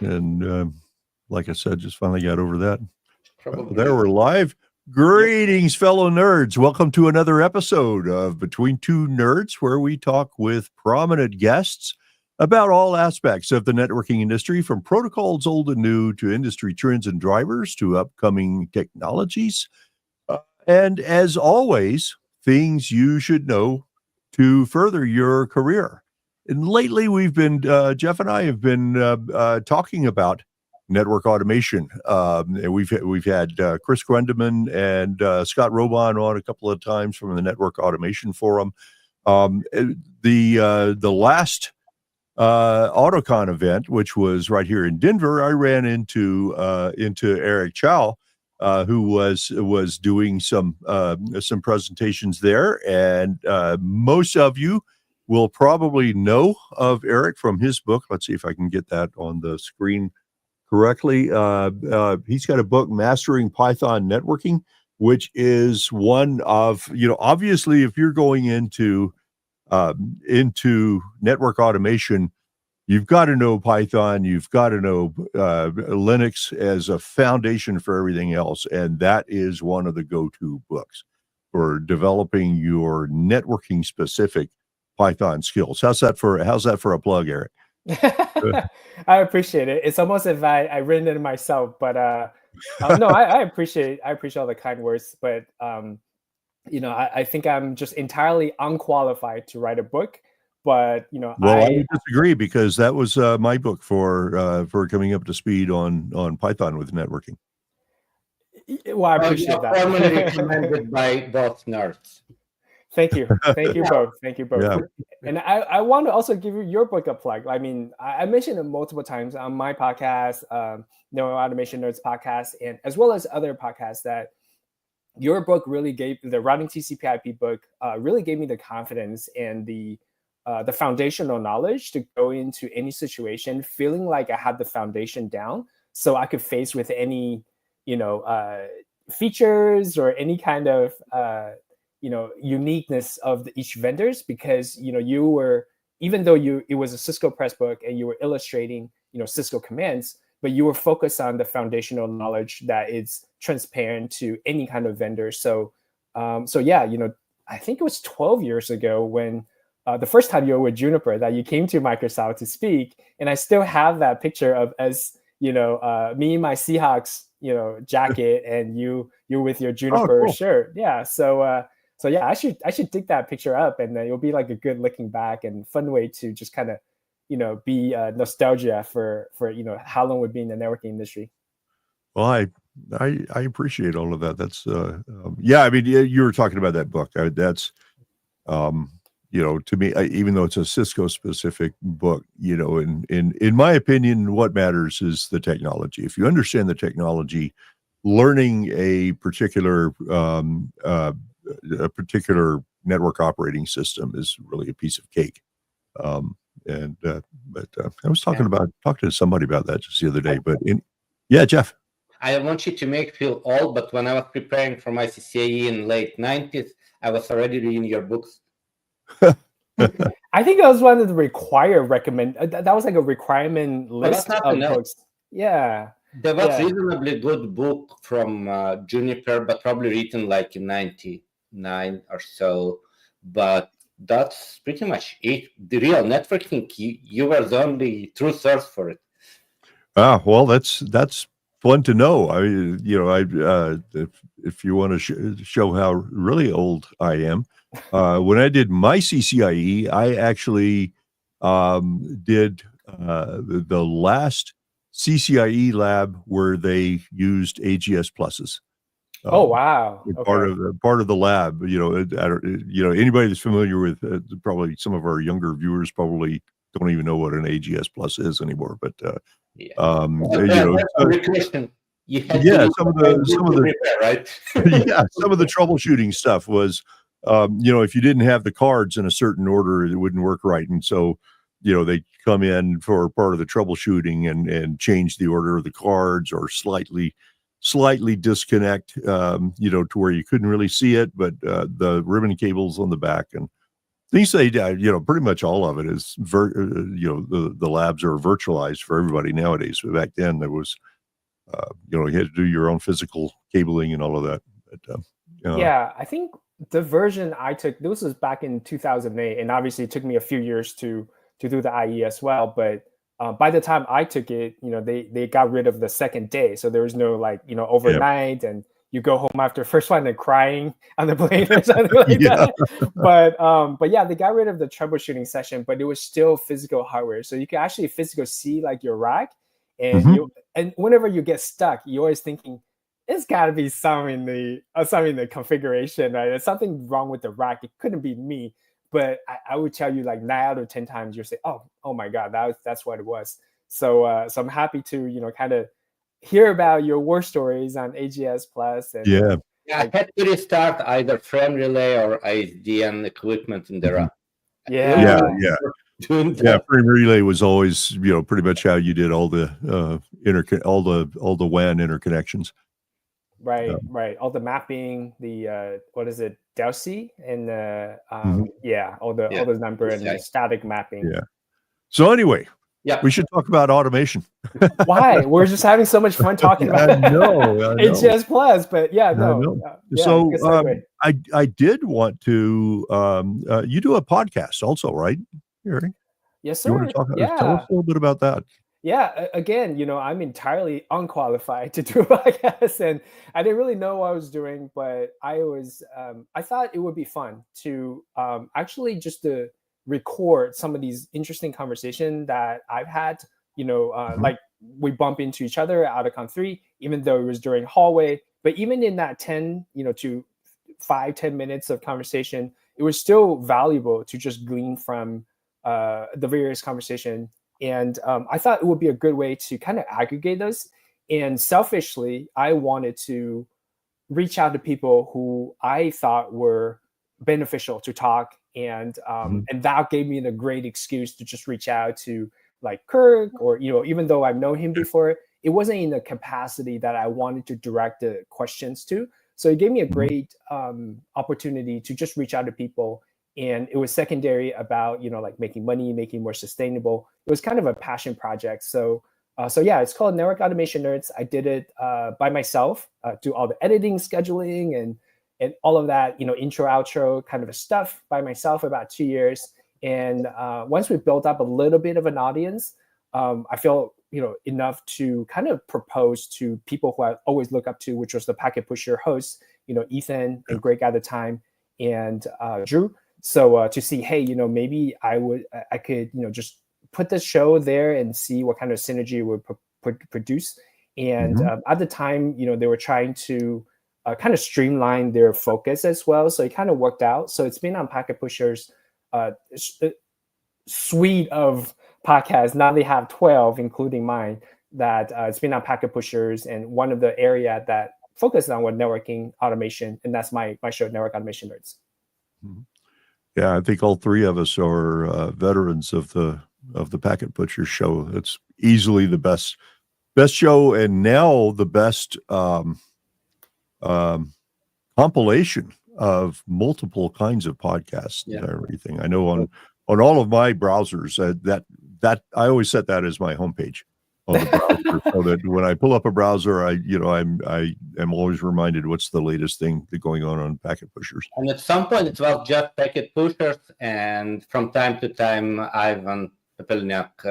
And like I said, just finally got over that. There Probably. we're live. Greetings, fellow nerds. Welcome to another episode of Between Two Nerds, where we talk with prominent guests about all aspects of the networking industry, from protocols old and new to industry trends and drivers to upcoming technologies. And as always, things you should know to further your career. And lately, we've been, Jeff and I have been talking about network automation. And we've had Chris Grundeman and Scott Robon on a couple of times from the Network Automation Forum. The last AutoCon event, which was right here in Denver, I ran into Eric Chou, who was doing some presentations there, and most of you will probably know of Eric from his book. Let's see if I can get that on the screen correctly. He's got a book, Mastering Python Networking, which is one of, obviously, if you're going into network automation, you've got to know Python, you've got to know Linux as a foundation for everything else. And that is one of the go-to books for developing your networking specific Python skills. How's that for a plug, Eric? I appreciate it. It's almost as if I written it myself, but no, I appreciate all the kind words, but I think I'm just entirely unqualified to write a book. But well, I would disagree, because that was my book for coming up to speed on Python with networking. Well, I appreciate that. Formally recommended by both nerds. Thank you both. Yeah. And I want to also give you your book a plug. I mean, I mentioned it multiple times on my podcast, No Automation Nerds podcast, and as well as other podcasts, that your book really gave, the Routing TCP/IP book really gave me the confidence and the foundational knowledge to go into any situation feeling like I had the foundation down, so I could face with any, features or any kind of, uniqueness of each vendors, because, you were, even though it was a Cisco Press book and you were illustrating, Cisco commands, but you were focused on the foundational knowledge that is transparent to any kind of vendor. So yeah, I think it was 12 years ago when the first time you were with Juniper that you came to Microsoft to speak, and I still have that picture of us, me in my Seahawks, jacket, and you with your Juniper shirt. Yeah. So yeah, I should dig that picture up, and it'll be like a good looking back and fun way to just kind of, be nostalgia for how long we've been in the networking industry. Well, I appreciate all of that. That's yeah. I mean, you were talking about that book. That's to me, even though it's a Cisco specific book, in my opinion, what matters is the technology. If you understand the technology, learning a particular network operating system is really a piece of cake. But I was talking to somebody about that just the other day. But Jeff. I don't want you to make feel old, but when I was preparing for my CCIE in late 90s, I was already reading your books. I think that was one of the that was like a requirement list of books. Yeah. There was a reasonably good book from Juniper, but probably written like in 99 or so. But that's pretty much it. The real networking, you were the only true source for it. Well, that's fun to know. If you want to show how really old I am, when I did my CCIE, I actually did the last CCIE lab where they used AGS pluses. Oh wow! Part of the lab. Anybody that's familiar with probably some of our younger viewers probably don't even know what an AGS plus is anymore. But some of the troubleshooting stuff was, if you didn't have the cards in a certain order, it wouldn't work right, and so they come in for part of the troubleshooting and change the order of the cards, or slightly disconnect, to where you couldn't really see it, but the ribbon cables on the back, and these say, pretty much all of it is, the labs are virtualized for everybody nowadays. But back then there was, you had to do your own physical cabling and all of that. But, yeah, I think the version I took, this was back in 2008, and obviously it took me a few years to do the IE as well. But by the time I took it, they got rid of the second day, so there was no overnight and you go home after first one and crying on the plane or something like that. But yeah, they got rid of the troubleshooting session, but it was still physical hardware, so you can actually physically see like your rack, and and whenever you get stuck, you're always thinking, it's got to be something in the configuration, right? There's something wrong with the rack. It couldn't be me. But I would tell you, like 9 out of 10 times, you'll say, "Oh my God, that's what it was." So so I'm happy to kind of hear about your war stories on AGS Plus. And yeah, I had to restart either frame relay or ISDN equipment in the rack. Yeah. Frame relay was always, pretty much how you did all the all the WAN interconnections. Right. All the mapping, the what is it, Delcy, and all those number and the static mapping. Yeah. So anyway, we should talk about automation. Why? We're just having so much fun talking about AGS Plus, but so I did want to. You do a podcast also, right, Eric? Yes, sir. You want to tell us a little bit about that? Yeah, again, I'm entirely unqualified to do a podcast, and I didn't really know what I was doing, but I thought it would be fun to actually just to record some of these interesting conversations that I've had. Like we bump into each other at AutoCon 3, even though it was during hallway, but even in that 10 to 5-10 minutes of conversation, it was still valuable to just glean from the various conversation. And I thought it would be a good way to kind of aggregate those. And selfishly, I wanted to reach out to people who I thought were beneficial to talk. And and that gave me a great excuse to just reach out to like Kirk, or, even though I've known him before, it wasn't in the capacity that I wanted to direct the questions to. So it gave me a great opportunity to just reach out to people. And it was secondary about, like making money, making more sustainable. It was kind of a passion project. So yeah, it's called Network Automation Nerds. I did it by myself, do all the editing, scheduling, and all of that, intro, outro kind of stuff by myself about 2 years. And once we built up a little bit of an audience, I feel, enough to kind of propose to people who I always look up to, which was the Packet Pusher hosts, Ethan and Greg at the time, and Drew. So to see, hey, maybe I could, just put the show there and see what kind of synergy it would produce. And at the time, they were trying to kind of streamline their focus as well. So it kind of worked out. So it's been on Packet Pushers suite of podcasts. Now they have 12, including mine, that it's been on Packet Pushers. And one of the area that focused on was networking automation. And that's my show, Network Automation Nerds. Yeah, I think all three of us are veterans of the Packet Pusher show. It's easily the best show, and now the best compilation of multiple kinds of podcasts and everything. I know on all of my browsers that I always set that as my homepage on the browser, so that when I pull up a browser, I am always reminded what's the latest thing going on Packet Pushers. And at some point, it was just Packet Pushers, and from time to time, Ivan Pepelniak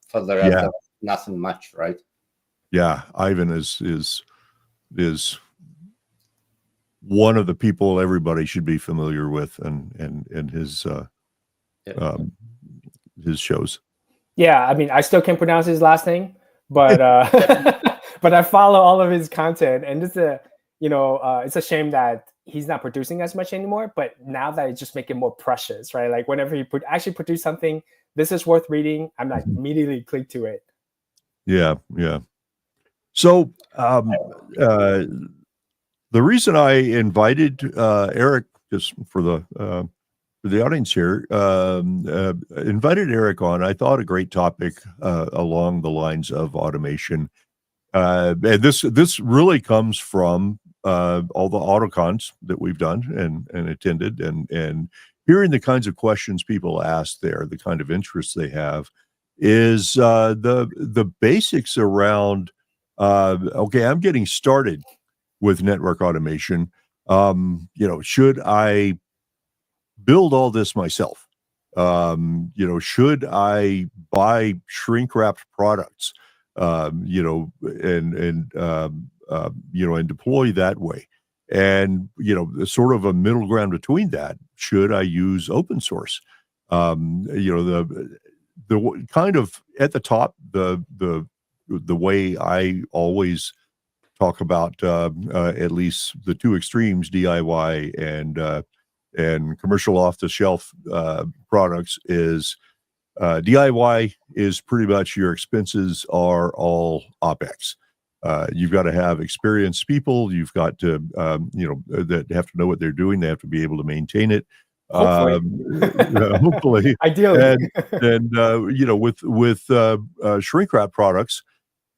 for the rest of nothing much, right? Yeah, Ivan is one of the people everybody should be familiar with, and his shows. Yeah, I mean, I still can't pronounce his last name, but but I follow all of his content, and it's a shame that he's not producing as much anymore. But now that it's just making more precious, right? Like whenever he actually produce something, this is worth reading, I'm like immediately click to it. Yeah. So the reason I invited Eric, just for the audience here, invited Eric on, I thought a great topic along the lines of automation. And this really comes from all the AutoCons that we've done and attended, and hearing the kinds of questions people ask there, the kind of interests they have, is the basics around. Okay, I'm getting started with network automation. Should I build all this myself? Should I buy shrink wrapped products? And deploy that way. And sort of a middle ground between that. Should I use open source? The kind of at the top, the way I always talk about at least the two extremes, DIY and commercial off-the-shelf products, is DIY is pretty much your expenses are all OpEx. You've got to have experienced people. You've got to, that have to know what they're doing. They have to be able to maintain it. Hopefully, ideally. And with shrink wrap products,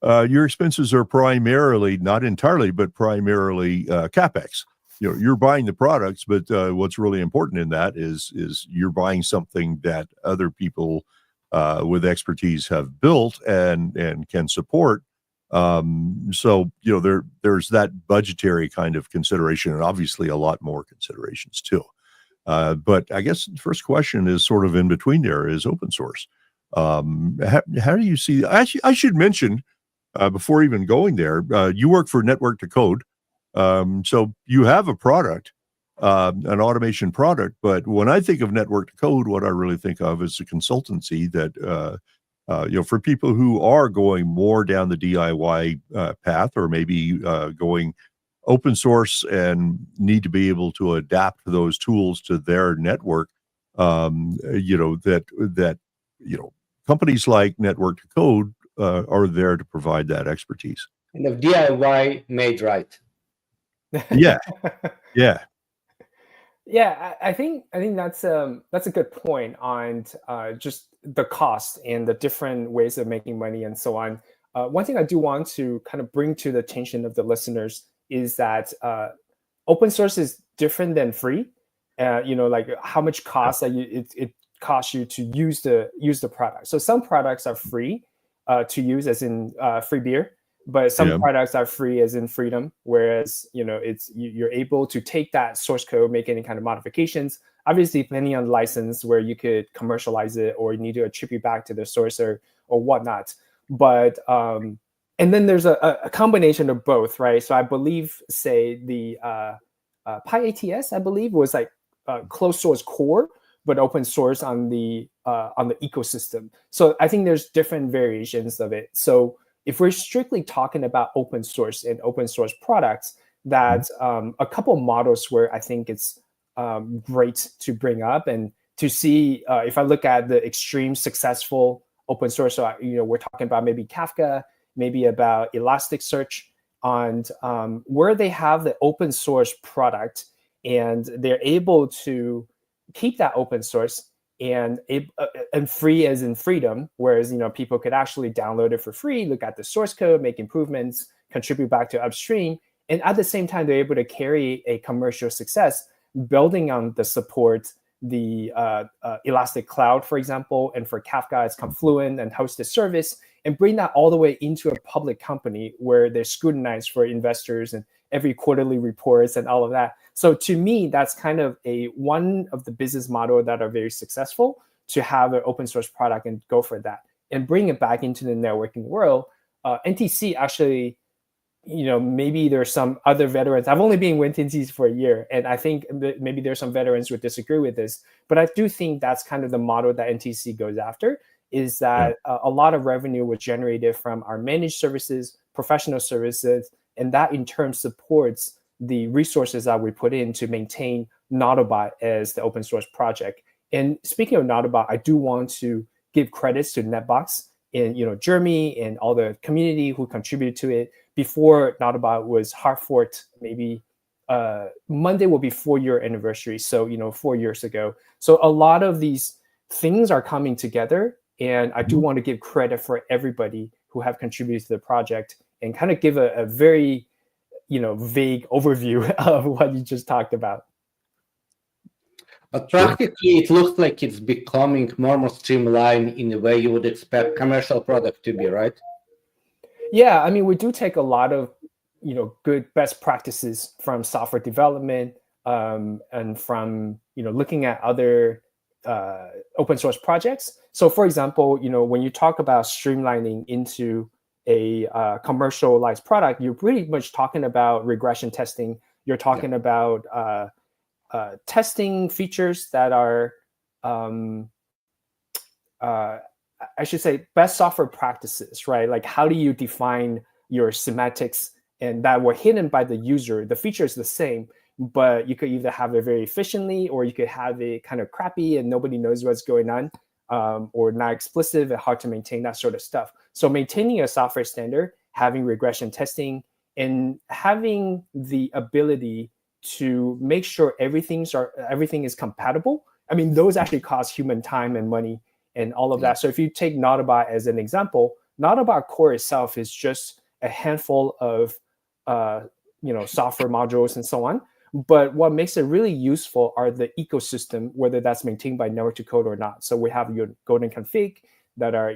your expenses are primarily, not entirely, but primarily CapEx. You're buying the products, but what's really important in that is you're buying something that other people with expertise have built and can support. So there's that budgetary kind of consideration, and obviously a lot more considerations too. But I guess the first question is sort of in between there, is open source. How do you see? Actually, I should mention before even going there, you work for Network to Code. So you have a product, an automation product, but when I think of Network to Code, what I really think of is a consultancy that, for people who are going more down the DIY path, or maybe going open source and need to be able to adapt those tools to their network. That companies like Network to Code are there to provide that expertise. And the DIY made right. Yeah. I think that's a good point on just the cost and the different ways of making money and so on. One thing I do want to kind of bring to the attention of the listeners is that open source is different than free. Like how much cost that it costs you to use the product. So some products are free to use, as in free beer. But some products are free as in freedom, whereas you're able to take that source code, make any kind of modifications. Obviously, depending on the license, where you could commercialize it or you need to attribute back to the source or whatnot. But and then there's a combination of both, right? So I believe, say the PyATS, I believe, was like closed source core, but open source on the ecosystem. So I think there's different variations of it. So if we're strictly talking about open source and open source products, that's a couple models where I think it's great to bring up and to see. If I look at the extreme successful open source, so we're talking about maybe Kafka, maybe about Elasticsearch, on where they have the open source product and they're able to keep that open source and free as in freedom, whereas people could actually download it for free, look at the source code, make improvements, contribute back to upstream, and at the same time they're able to carry a commercial success building on the support, the Elastic Cloud, for example, and for Kafka it's Confluent and hosted service, and bring that all the way into a public company where they're scrutinized for investors and every quarterly reports and all of that. So to me, that's kind of one of the business model that are very successful, to have an open source product and go for that and bring it back into the networking world. NTC actually, maybe there's some other veterans. I've only been with NTC for a year, and I think maybe there's some veterans who disagree with this, but I do think that's kind of the model that NTC goes after, is that a lot of revenue was generated from our managed services, professional services, and that in turn supports the resources that we put in to maintain Nautobot as the open source project. And speaking of Nautobot, I do want to give credits to Netbox and Jeremy and all the community who contributed to it. Before Nautobot was hard forked, maybe Monday will be 4-year anniversary. So 4 years ago. So a lot of these things are coming together, and I do want to give credit for everybody who have contributed to the project and kind of give a very vague overview of what you just talked about. But practically, it looks like it's becoming more and more streamlined in the way you would expect commercial product to be, right? Yeah, I mean, we do take a lot of good best practices from software development, and from looking at other open source projects. So, for example, when you talk about streamlining into a commercialized product, you're pretty much talking about regression testing. You're talking about testing features that are, I should say, best software practices, right? Like, how do you define your semantics and that were hidden by the user? The feature is the same, but you could either have it very efficiently, or you could have it kind of crappy and nobody knows what's going on, or not explicit and hard to maintain, that sort of stuff. So maintaining a software standard, having regression testing, and having the ability to make sure everything is compatible. I mean, those actually cost human time and money and all of that. So if you take Nautirbot as an example, Nautirbot core itself is just a handful of software modules and so on. But what makes it really useful are the ecosystem, whether that's maintained by network to code or not. So we have your golden config that are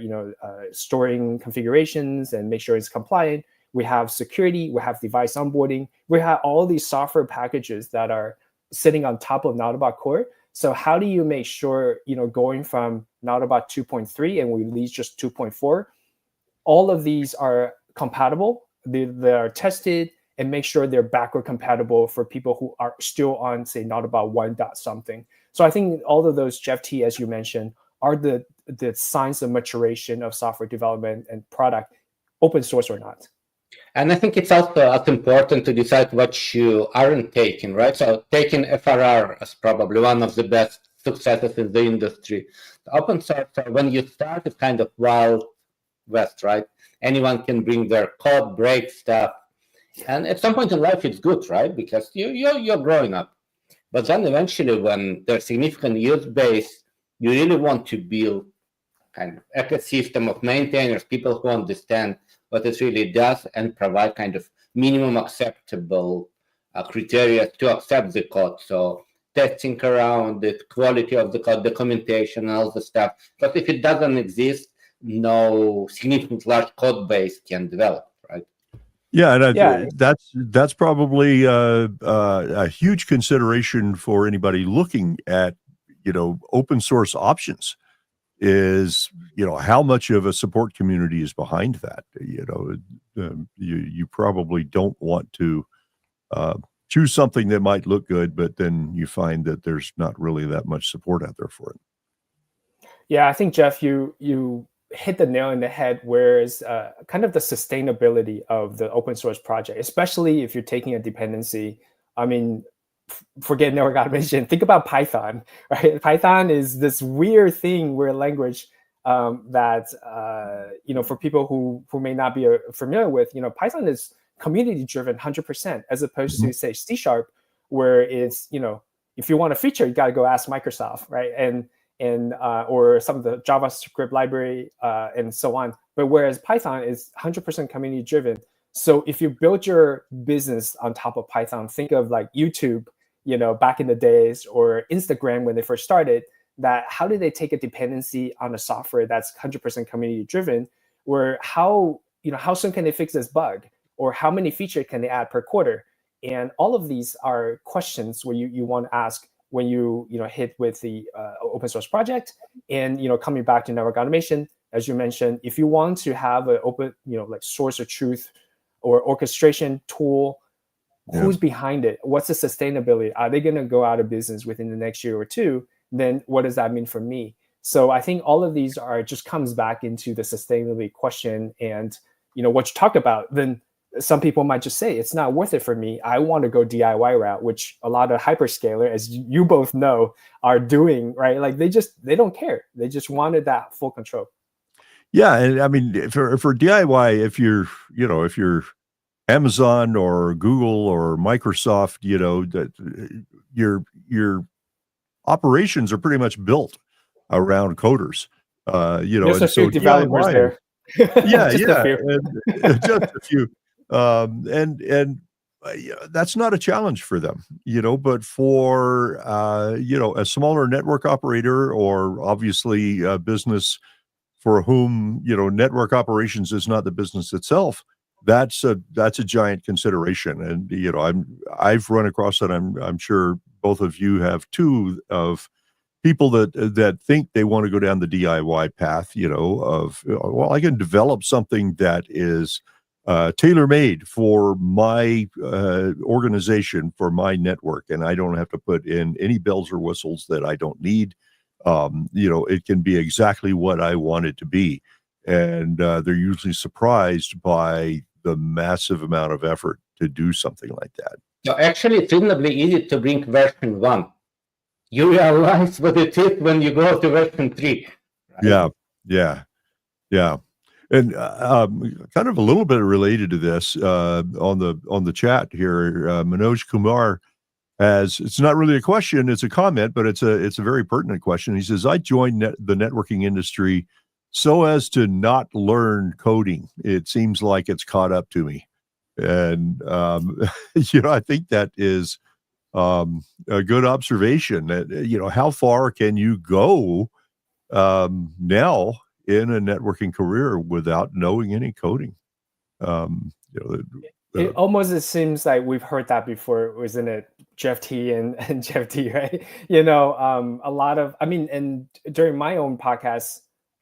storing configurations and make sure it's compliant. We have security, we have device onboarding, we have all these software packages that are sitting on top of Nautirbot core. So how do you make sure, going from Nautirbot 2.3 and we release just 2.4, all of these are compatible, they are tested, and make sure they're backward compatible for people who are still on, say, Nautirbot 1 dot something. So I think all of those, Jeff T, as you mentioned, are the signs of maturation of software development and product, open source or not. And I think it's also as important to decide what you aren't taking, right? So taking FRR as probably one of the best successes in the industry. The open source, when you start, it's kind of wild west, right? Anyone can bring their code, break stuff. And at some point in life, it's good, right? Because you're growing up. But then eventually, when there's significant use base, you really want to build kind of ecosystem of maintainers, people who understand what it really does and provide kind of minimum acceptable criteria to accept the code. So testing around the quality of the code, documentation, all the stuff. But if it doesn't exist, no significant large code base can develop, right? Yeah, and that's probably a huge consideration for anybody looking at open source options. Is how much of a support community is behind that? You probably don't want to choose something that might look good, but then you find that there's not really that much support out there for it. Yeah, I think, Jeff, you hit the nail in the head, whereas kind of the sustainability of the open source project, especially if you're taking a dependency. I mean, forget network automation, think about Python, right? Python is this weird language that, for people who may not be familiar with, Python is community driven 100%, as opposed to, say, C#, where it's, if you want a feature, you got to go ask Microsoft, right? And or some of the JavaScript library and so on. But whereas Python is 100% community driven. So if you build your business on top of Python, think of like YouTube, back in the days, or Instagram when they first started, that how did they take a dependency on a software that's 100% community driven, where how soon can they fix this bug, or how many features can they add per quarter? And all of these are questions where you want to ask when you hit with the open source project. And coming back to network automation, as you mentioned, if you want to have an open like source of truth or orchestration tool, who's behind it? What's the sustainability? Are they going to go out of business within the next year or two? Then what does that mean for me? So I think all of these just comes back into the sustainability question. And what you talk about, then some people might just say, it's not worth it for me. I want to go DIY route, which a lot of hyperscaler, as you both know, are doing, right? Like they don't care. They just wanted that full control. Yeah. And I mean, for DIY, if you're Amazon or Google or Microsoft, that your operations are pretty much built around coders. There's a few developers there. Yeah, just a few. And that's not a challenge for them, but for, a smaller network operator or obviously a business for whom, network operations is not the business itself, that's a giant consideration. And, I've run across that. I'm sure both of you have too, of people that think they want to go down the DIY path, well, I can develop something that is tailor-made for my organization, for my network, and I don't have to put in any bells or whistles that I don't need. It can be exactly what I want it to be. And they're usually surprised by the massive amount of effort to do something like that. So actually, it's reasonably easy to bring version 1. You realize what it is when you go to version 3. Right? Yeah. And kind of a little bit related to this, on the chat here, Manoj Kumar has, it's not really a question, it's a comment, but it's a very pertinent question. He says, I joined the networking industry so as to not learn coding. It seems like it's caught up to me. And, I think that is a good observation. That, how far can you go now in a networking career without knowing any coding? It almost seems like we've heard that before, wasn't it? Jeff T and Jeff T, right? A lot of, and during my own podcast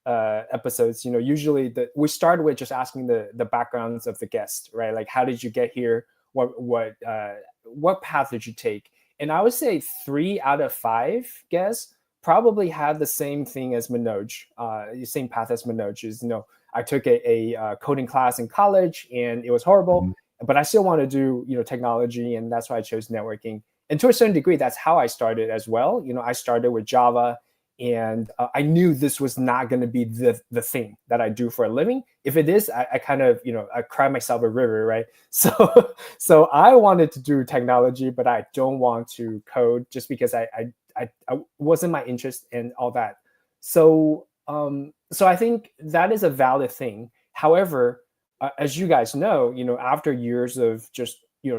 episodes, usually we start with just asking the backgrounds of the guest, right? Like, how did you get here? What path did you take? And I would say 3 out of 5 guests probably had the same thing as Manoj, the same path as Manoj. Is, I took a coding class in college and it was horrible, but I still want to do, technology, and that's why I chose networking. And to a certain degree, that's how I started as well. I started with Java, and I knew this was not going to be the thing that I do for a living. If it is, I kind of, I cry myself a river, right? So I wanted to do technology, but I don't want to code, just because I wasn't my interest in all that. So I think that is a valid thing. However, as you guys know, after years of just,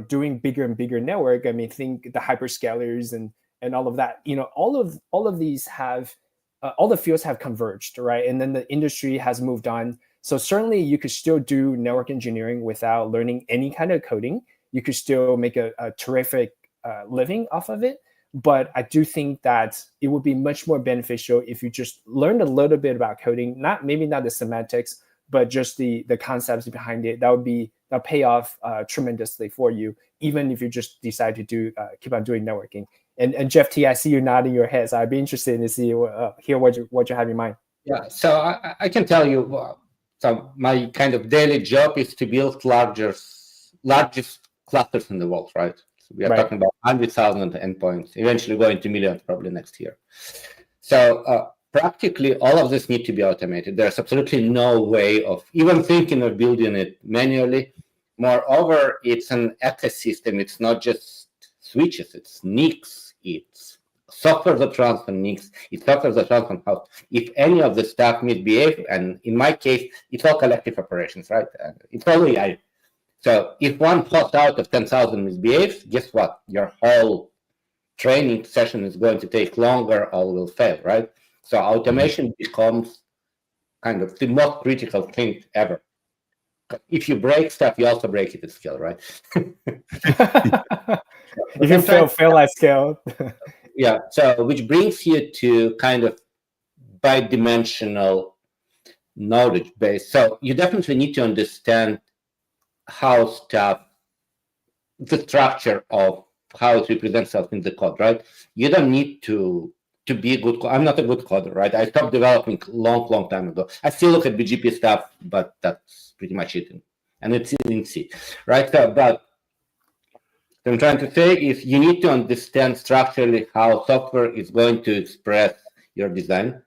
doing bigger and bigger network, think the hyperscalers and all of that, all of these have, all the fields have converged, right? And then the industry has moved on. So certainly you could still do network engineering without learning any kind of coding. You could still make a terrific living off of it. But I do think that it would be much more beneficial if you just learned a little bit about coding, maybe not the semantics, but just the concepts behind it. That'll pay off tremendously for you, even if you just decide to keep on doing networking. And Jeff T, I see you nodding your head, so I'd be interested to see hear what you have in mind. Yeah, so I can tell you, so my kind of daily job is to build largest clusters in the world, right? So we are talking about 100,000 endpoints, eventually going to millions probably next year. So practically all of this need to be automated. There's absolutely no way of even thinking of building it manually. Moreover, it's an ecosystem. It's not just switches, it's NICs, it's software that runs on NICs, it's software that runs on host. If any of the stuff misbehave, and in my case, it's all collective operations, right? It's all AI. So if one host out of 10,000 misbehaves, guess what? Your whole training session is going to take longer or will fail, right? So automation becomes kind of the most critical thing ever. If you break stuff, you also break it at scale, right? If you fail at scale. Yeah, so which brings you to kind of bidimensional knowledge base. So you definitely need to understand how the structure of how it represents itself in the code, right? You don't need to be a good coder. I'm not a good coder, right? I stopped developing long time ago. I still look at BGP stuff, but that's pretty much it. And it's in C, right? So, but what I'm trying to say is you need to understand structurally how software is going to express your design.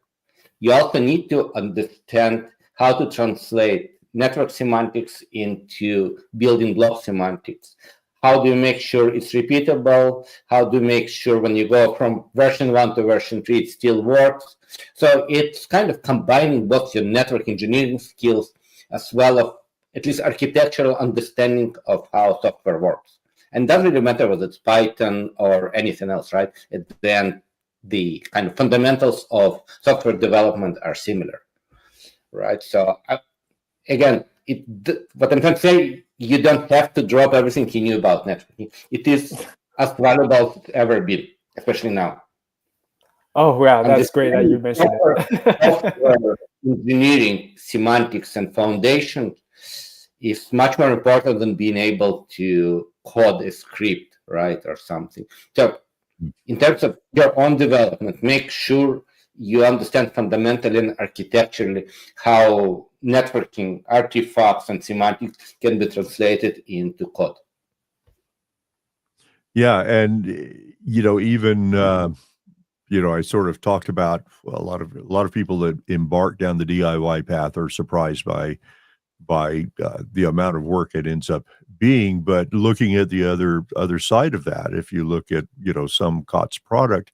You also need to understand how to translate network semantics into building block semantics. How do you make sure it's repeatable? How do you make sure when you go from version 1 to version 3, it still works? So it's kind of combining both your network engineering skills as well as at least architectural understanding of how software works. And it doesn't really matter whether it's Python or anything else, right? At the end, the kind of fundamentals of software development are similar, right? So again, what I'm trying to say, you don't have to drop everything you knew about networking. It is as valuable as it's ever been, especially now. Oh, wow, that's great that you mentioned it. Software engineering, semantics, and foundation is much more important than being able to code a script, right, or something. So in terms of your own development, make sure you understand fundamentally and architecturally how networking artifacts and semantics can be translated into code. Yeah, and even I sort of talked about a lot of people that embark down the DIY path are surprised by the amount of work it ends up being. But looking at the other side of that, if you look at some COTS product,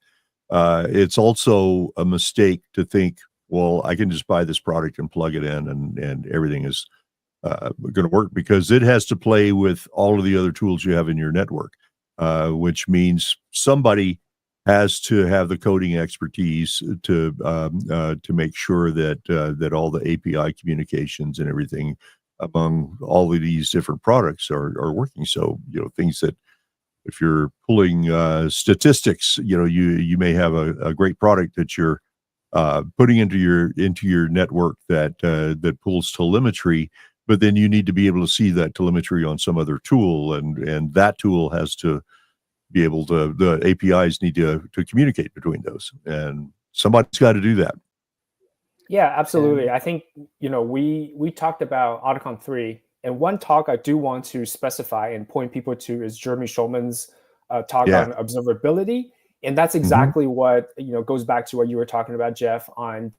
it's also a mistake to think, well, I can just buy this product and plug it in and everything is going to work, because it has to play with all of the other tools you have in your network, which means somebody has to have the coding expertise to make sure that all the API communications and everything among all of these different products are working. So things that, if you're pulling statistics, you may have a great product that you're putting into your network that pulls telemetry, but then you need to be able to see that telemetry on some other tool, and that tool has to be able to, the APIs need to communicate between those, and somebody's got to do that. Yeah, absolutely. I think, we talked about AutoCon 3, and one talk I do want to specify and point people to is Jeremy Schulman's talk on observability. And that's exactly what, goes back to what you were talking about, Jeff, on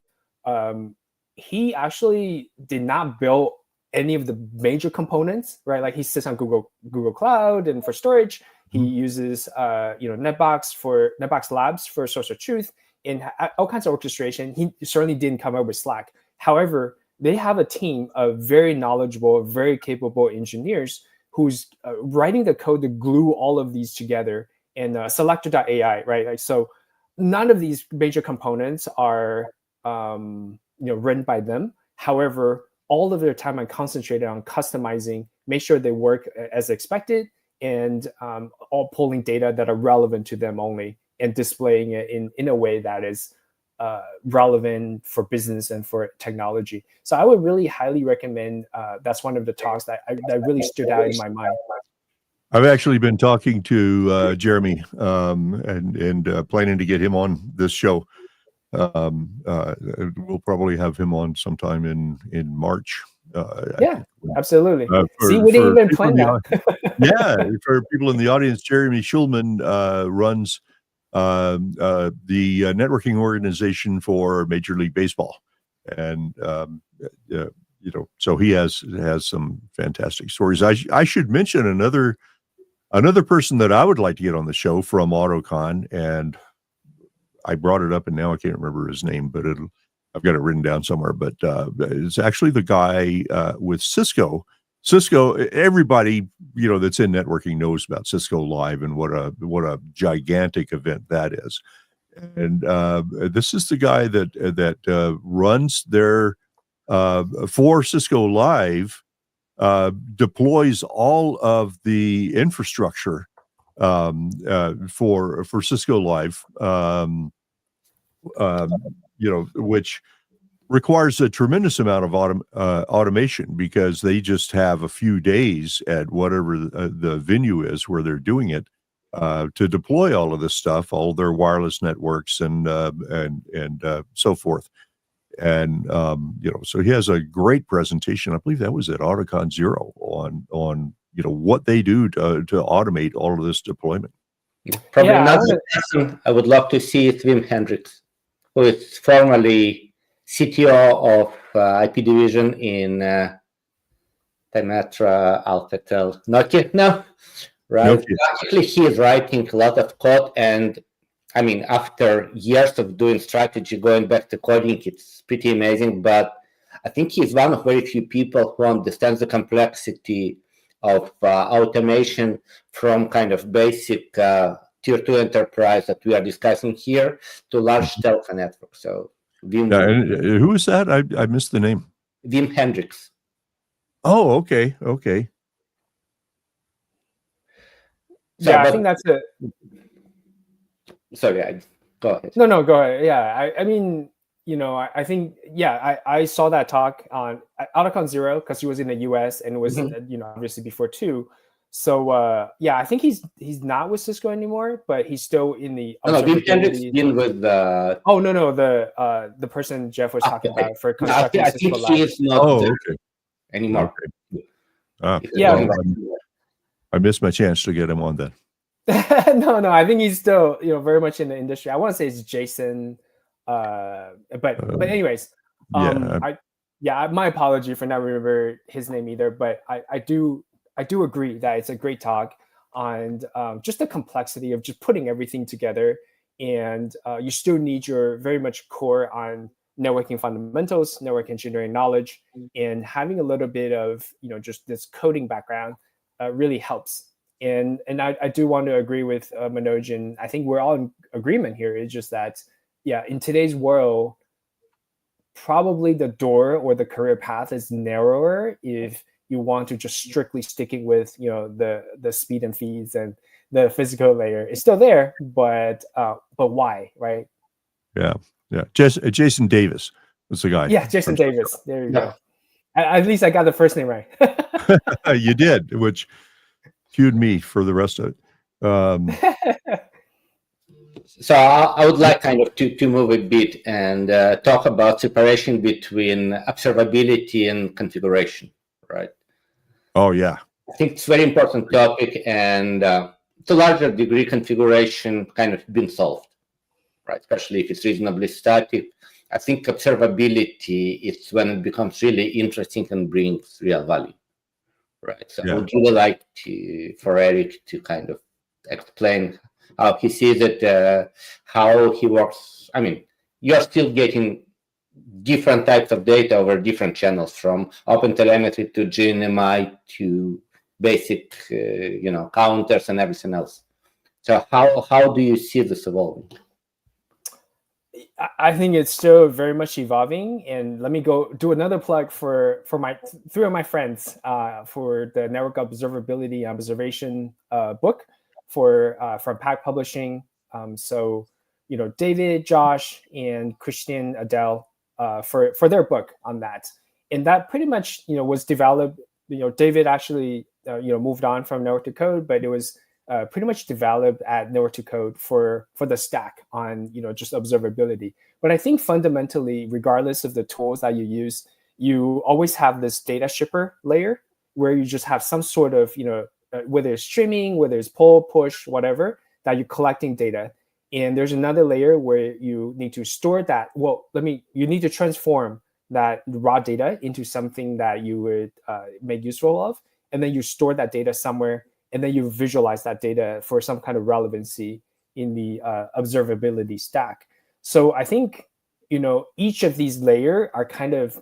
he actually did not build any of the major components, right? Like he sits on Google Cloud, and for storage, he uses Netbox Labs for source of truth and all kinds of orchestration. He certainly didn't come up with Slack. However, they have a team of very knowledgeable, very capable engineers who's writing the code to glue all of these together in Selector.ai, right? Like, so none of these major components are written by them. However, all of their time are concentrated on customizing, make sure they work as expected, and all pulling data that are relevant to them only, and displaying it in a way that is relevant for business and for technology. So I would really highly recommend, that's one of the talks that really stood out in my mind. I've actually been talking to Jeremy and planning to get him on this show. We'll probably have him on sometime in March. Absolutely. See, we didn't even plan that. Yeah, for people in the audience, Jeremy Schulman runs the networking organization for Major League Baseball, and so he has some fantastic stories. I should mention another person that I would like to get on the show from AutoCon, and I brought it up and now I can't remember his name, but I've got it written down somewhere. But it's actually the guy with Cisco. Cisco, everybody that's in networking knows about Cisco Live and what a gigantic event that is. And this is the guy that runs their for Cisco Live, deploys all of the infrastructure for Cisco Live, which requires a tremendous amount of automation, because they just have a few days at whatever the venue is where they're doing it to deploy all of this stuff, all their wireless networks and so forth. And so he has a great presentation. I believe that was at AutoCon 0 on what they do to automate all of this deployment. Probably another person I would love to see is Wim Hendricks, who is formerly CTO of IP division in Temetra, Alcatel, Nokia. No, right? Nokia. Actually, he is writing a lot of code, and I mean, after years of doing strategy, going back to coding, it's pretty amazing. But I think he's one of very few people who understands the complexity of automation from kind of basic tier 2 enterprise that we are discussing here to large telco network. So Wim, and who is that? I missed the name. Wim Hendricks. Oh, okay. Okay. So, yeah, I but- think that's it. Sorry, go ahead. No, go ahead. Yeah, I mean, I think, I saw that talk on Autocon Zero because he was in the US and it was, obviously before too. So, I think he's not with Cisco anymore, but he's still in the No, Wim Hendricks been with Oh, no, the person Jeff was talking about for constructing I Cisco think he Labs. is not there okay. anymore. Okay. Yeah. I missed my chance to get him on then. No, I think he's still, very much in the industry. I want to say it's Jason, but anyways, my apology for not remember his name either. But I do agree that it's a great talk on just the complexity of just putting everything together, and you still need your very much core on networking fundamentals, network engineering knowledge, and having a little bit of just this coding background really helps. And I do want to agree with Manoj, and I think we're all in agreement here. It's just that, in today's world, probably the door or the career path is narrower if you want to just strictly sticking with the speed and feeds and the physical layer. It's still there, but why, right? Yeah. Jason Davis was the guy. Yeah, Jason Davis. There you go. At least I got the first name right. You did, which cued me for the rest of it. So I would like kind of to move a bit and talk about separation between observability and configuration, right? Oh, yeah. I think it's a very important topic, and to a larger degree, configuration kind of been solved, right? Especially if it's reasonably static. I think observability is when it becomes really interesting and brings real value, right? So I would really like for Eric to kind of explain how he sees it, how he works. I mean, you're still getting different types of data over different channels, from OpenTelemetry to GNMI to basic, counters and everything else. So how do you see this evolving? I think it's still very much evolving, and let me go do another plug for my three of my friends for the Network Observability and Observation book from Pack Publishing. So David, Josh, and Christian Adele for their book on that, and that pretty much was developed. David actually moved on from Network to Code, but it was pretty much developed at Network to Code for the stack on just observability. But I think fundamentally, regardless of the tools that you use, you always have this data shipper layer where you just have some sort of whether it's streaming, whether it's pull, push, whatever, that you're collecting data. And there's another layer where you need to store that. You need to transform that raw data into something that you would make useful of, and then you store that data somewhere, and then you visualize that data for some kind of relevancy in the observability stack. So I think, each of these layers are kind of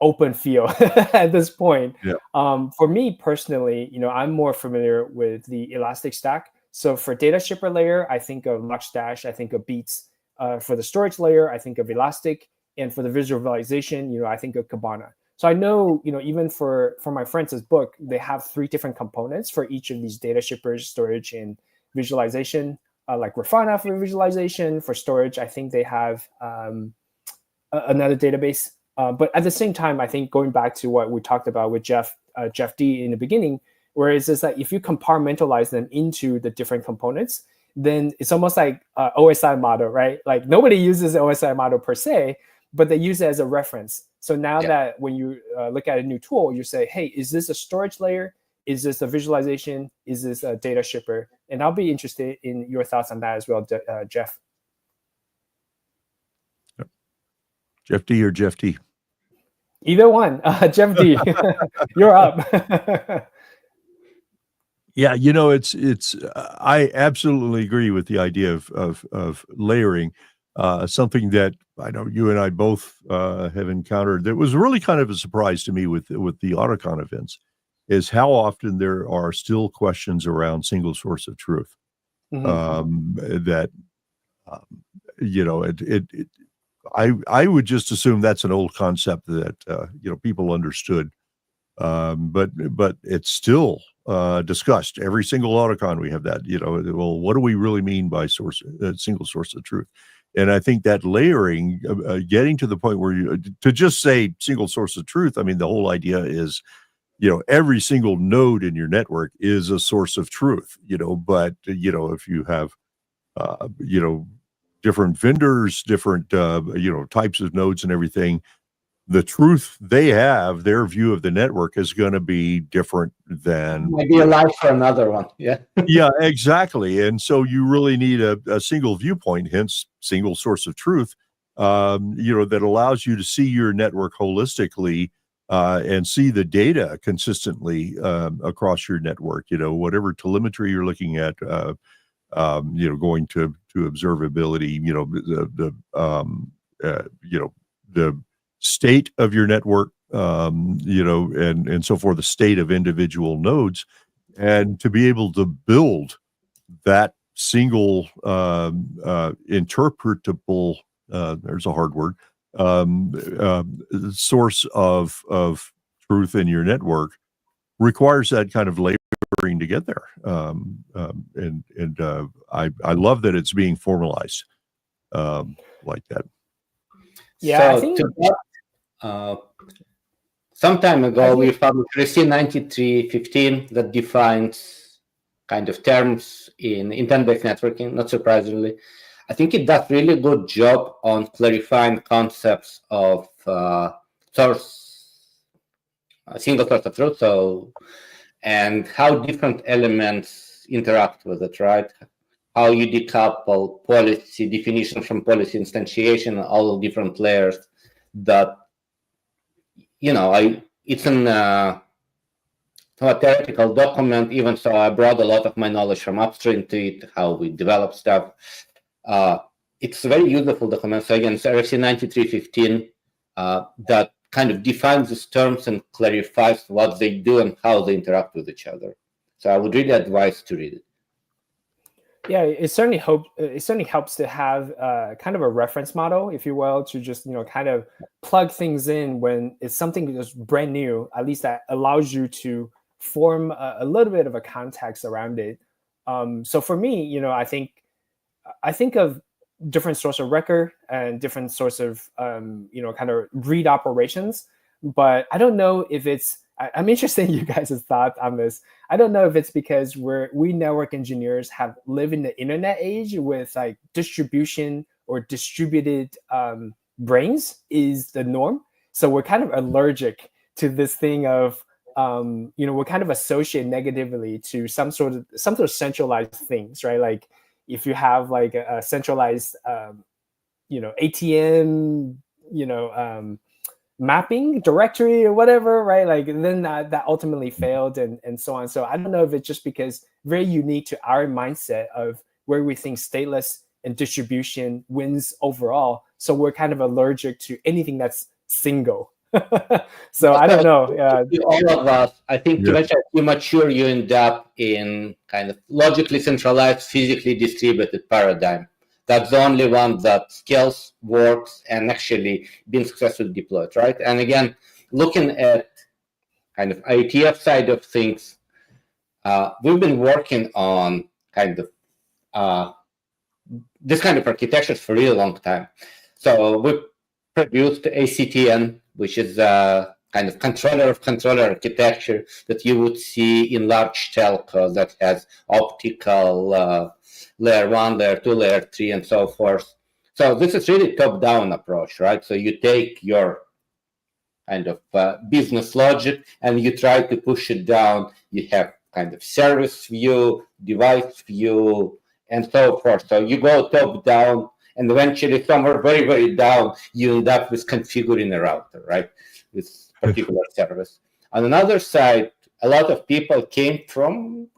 open field at this point. Yeah. For me personally, I'm more familiar with the Elastic Stack. So for data shipper layer, I think of Logstash, I think of Beats. For the storage layer, I think of Elastic. And for the visualization, I think of Kibana. So I know, even for my friends' book, they have 3 different components for each of these data shippers, storage, and visualization. Like Grafana for visualization. For storage, I think they have another database. But at the same time, I think going back to what we talked about with Jeff D in the beginning, where it's just that if you compartmentalize them into the different components, then it's almost like OSI model, right? Like nobody uses OSI model per se, but they use it as a reference. So now that when you look at a new tool, you say, hey, is this a storage layer? Is this a visualization? Is this a data shipper? And I'll be interested in your thoughts on that as well, Jeff. Jeff D or Jeff T? Either one. Jeff D, you're up. Yeah, it's. I absolutely agree with the idea of layering. Something that I know you and I both have encountered that was really kind of a surprise to me with the Autocon events is how often there are still questions around single source of truth. That I would just assume that's an old concept that people understood, but it's still discussed. Every single Autocon we have that. Well, what do we really mean by single source of truth? And I think that layering, getting to the point where to just say single source of truth. I mean, the whole idea is, every single node in your network is a source of truth. But if you have different vendors, different types of nodes and everything, the truth they have, their view of the network is going to be different than maybe a lie for another one. Yeah. Yeah, exactly. And so you really need a single viewpoint, hence single source of truth, that allows you to see your network holistically and see the data consistently across your network. Whatever telemetry you're looking at, going to observability, the state of your network, and so forth, the state of individual nodes, and to be able to build that single interpretable, there's a hard word, source of truth in your network requires that kind of layering to get there. I love that it's being formalized like that. Yeah, so I think some time ago we published RFC 9315 that defines kind of terms in intent-based networking. Not surprisingly, I think it does really good job on clarifying concepts of single source of truth, and how different elements interact with it, right? How you decouple policy definition from policy instantiation, all the different layers that, it's a theoretical document, even so I brought a lot of my knowledge from upstream to it, how we develop stuff. It's a very useful document. So again, it's RFC 9315 that kind of defines these terms and clarifies what they do and how they interact with each other. So I would really advise to read it. Yeah, it certainly helps to have kind of a reference model, if you will, to just kind of plug things in when it's something that's brand new. At least that allows you to form a little bit of a context around it. So for me, I think of different source of record and different source of kind of read operations, but I don't know if it's. I'm interested in you guys' thoughts on this. I don't know if it's because we network engineers have lived in the internet age with like distribution or distributed brains is the norm. So we're kind of allergic to this thing of, we're kind of associate negatively to some sort of centralized things, right? Like if you have like a centralized, ATM, mapping directory or whatever, right? Like then that ultimately failed and so on. So I don't know if it's just because very unique to our mindset of where we think stateless and distribution wins overall. So we're kind of allergic to anything that's single. So I don't know. All of us, I think eventually as you mature, you end up in kind of logically centralized, physically distributed paradigm. That's the only one that scales, works, and actually been successfully deployed, right? And again, looking at kind of IETF side of things, we've been working on kind of this kind of architectures for a really long time. So we produced ACTN, which is a kind of controller of controller architecture that you would see in large telco that has optical layer 1, layer 2, layer 3, and so forth. So this is really top-down approach, right? So you take your kind of business logic and you try to push it down. You have kind of service view, device view, and so forth. So you go top-down, and eventually somewhere very, very down, you end up with configuring a router, right? With particular service. On another side, a lot of people came from,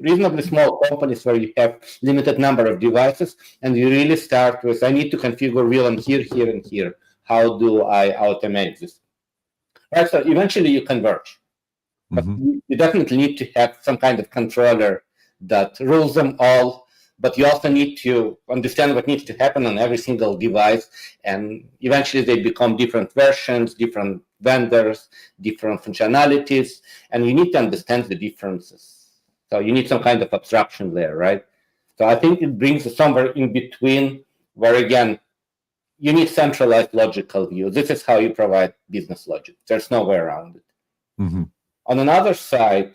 reasonably small companies where you have limited number of devices, and you really start with, I need to configure VLAN here, here, and here. How do I automate this? Right, so eventually you converge. But Mhm. you definitely need to have some kind of controller that rules them all. But you also need to understand what needs to happen on every single device. And eventually they become different versions, different vendors, different functionalities. And you need to understand the differences. So you need some kind of abstraction there, right? So I think it brings us somewhere in between where, again, you need centralized logical view. This is how you provide business logic. There's no way around it. Mhm. On another side,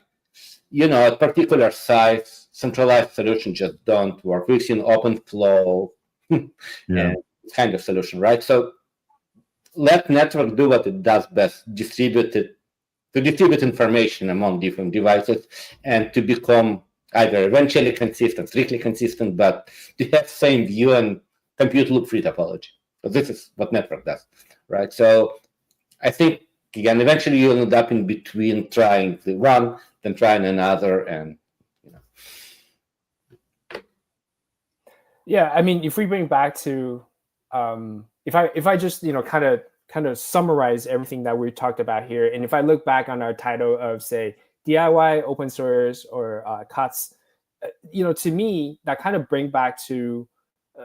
at particular sites, centralized solutions just don't work. We've seen open flow Yeah. and kind of solution, right? So let network do what it does best, to distribute information among different devices and to become either eventually consistent, strictly consistent, but to have same view and compute loop-free topology. So this is what network does, right? So I think, again, eventually you'll end up in between trying the one, then trying another, and Yeah, I mean, if we bring back to, if I just kind of summarize everything that we talked about here, and if I look back on our title of, say, DIY, open source, or COTS, to me that kind of bring back to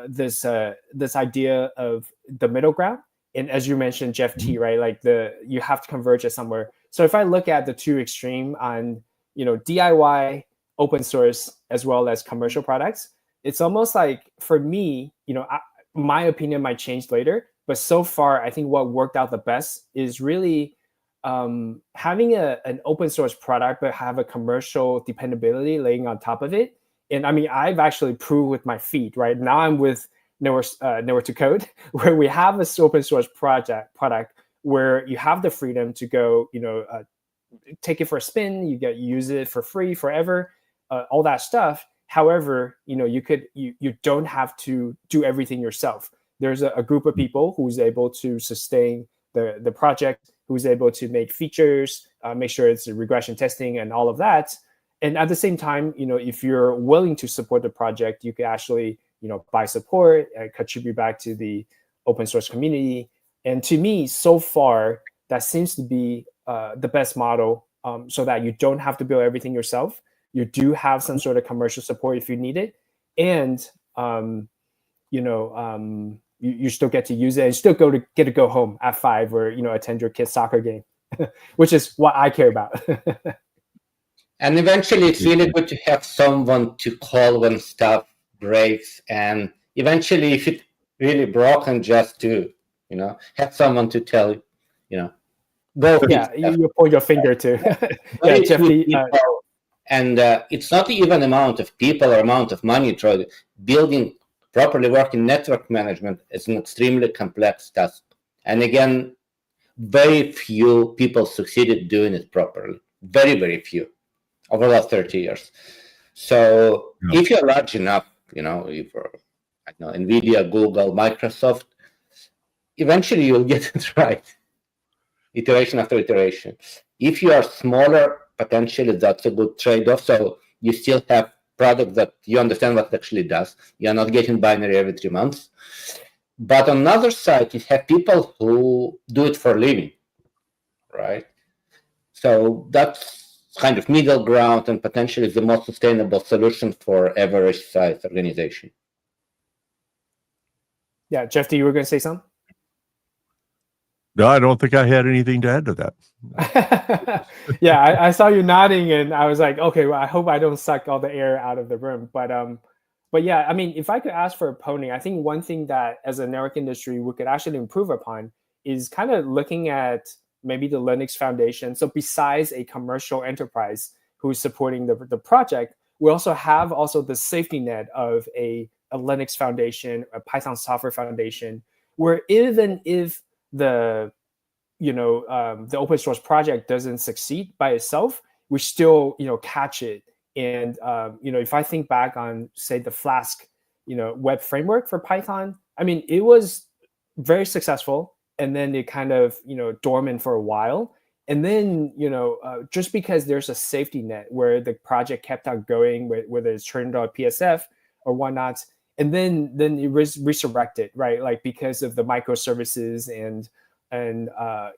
this idea of the middle ground. And as you mentioned, Jeff T, right? Like you have to converge at somewhere. So if I look at the two extreme on DIY, open source, as well as commercial products, it's almost like, for me, my opinion might change later, but so far I think what worked out the best is really having an open source product but have a commercial dependability laying on top of it. And I mean, I've actually proved with my feet, right? Now I'm with Nowhere to Code, where we have this open source product where you have the freedom to go, take it for a spin, use it for free forever, all that stuff. However, you don't have to do everything yourself. There's a group of people who's able to sustain the project, who's able to make features, make sure it's regression testing and all of that. And at the same time, if you're willing to support the project, you can actually, buy support, contribute back to the open source community. And to me, so far, that seems to be the best model, so that you don't have to build everything yourself. You do have some sort of commercial support if you need it, and you still get to use it and still get to go home at 5 or attend your kid's soccer game, which is what I care about. And eventually it's really good to have someone to call when stuff breaks, and eventually if it really broken, just to have someone to tell go Yeah, you point your finger to very Jeff few Lee, people, and it's not even amount of people or amount of money. Building properly working network management is an extremely complex task, and again, very few people succeeded doing it properly. Very, very few over the last 30 years. So if you're large enough, if NVIDIA, Google, Microsoft, eventually you'll get it right, iteration after iteration. If you are smaller, potentially that's a good trade-off. So you still have product that you understand what it actually does. You're not getting binary every 3 months. But on the other side, you have people who do it for a living, right? So that's kind of middle ground and potentially the most sustainable solution for average size organization. Yeah, Jeff, you were going to say something? No, I don't think I had anything to add to that. Yeah, I saw you nodding, and I was like, okay, well, I hope I don't suck all the air out of the room. But yeah, I mean, if I could ask for a pony, I think one thing that as a network industry we could actually improve upon is kind of looking at maybe the Linux Foundation. So besides a commercial enterprise who's supporting the project, we also have the safety net of a Linux Foundation, a Python Software Foundation, where even if the open source project doesn't succeed by itself, we still catch it. And if I think back on, say, the Flask web framework for Python, I mean, it was very successful, and then it kind of dormant for a while, and then just because there's a safety net where the project kept on going, whether it's turned on PSF or whatnot, and then it was resurrected, right? Like because of the microservices and and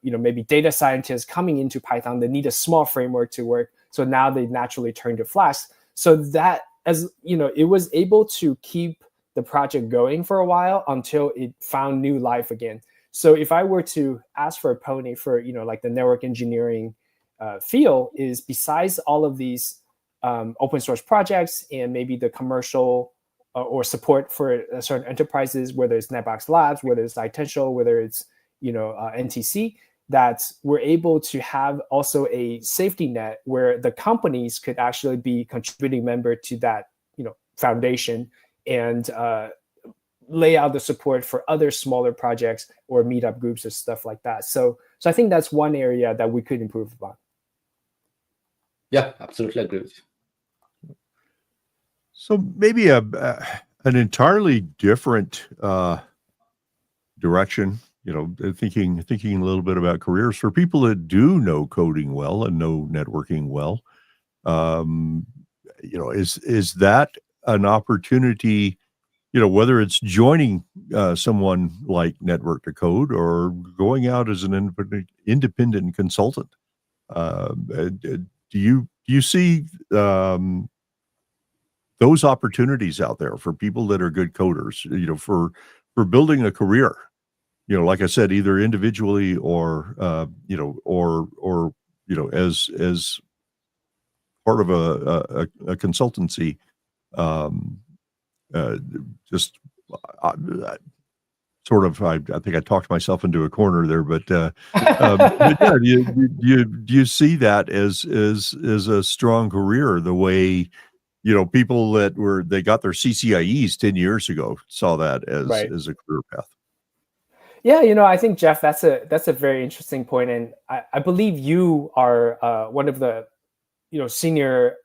maybe data scientists coming into Python, they need a small framework to work. So now they naturally turn to Flask. So that, as it was able to keep the project going for a while until it found new life again. So if I were to ask for a pony for like the network engineering field, is besides all of these open source projects and maybe the commercial or support for certain enterprises, whether it's Netbox Labs, whether it's Itential, whether it's NTC, that we're able to have also a safety net where the companies could actually be contributing member to that foundation and lay out the support for other smaller projects or meetup groups or stuff like that. So I think that's one area that we could improve upon. Yeah, absolutely agree with you. So maybe an entirely different direction, thinking a little bit about careers for people that do know coding well and know networking well. Is that an opportunity, whether it's joining someone like Network to Code or going out as an independent consultant? Do you see those opportunities out there for people that are good coders, for building a career, like I said, either individually or as part of a consultancy, just sort of, I think I talked myself into a corner there, but yeah, do you see that as a strong career, the way people that they got their CCIEs 10 years ago saw that as a career path? Yeah, I think, Jeff, that's a very interesting point, and I believe you are one of the senior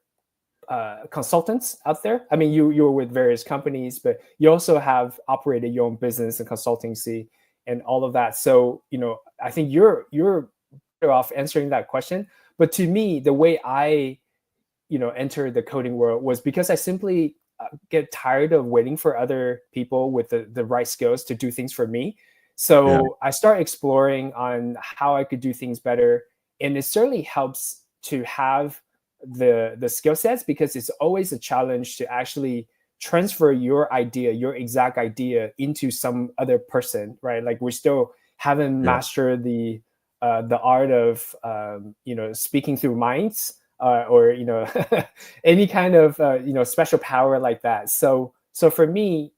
consultants out there. I mean, you were with various companies, but you also have operated your own business and consultancy and all of that. So I think you're better off answering that question. But to me, the way I entered the coding world was because I simply get tired of waiting for other people with the right skills to do things for me. So I start exploring on how I could do things better, and it certainly helps to have the skill sets, because it's always a challenge to actually transfer your exact idea into some other person, right? Like we still haven't mastered the art of speaking through minds or any kind of special power like that. So for me,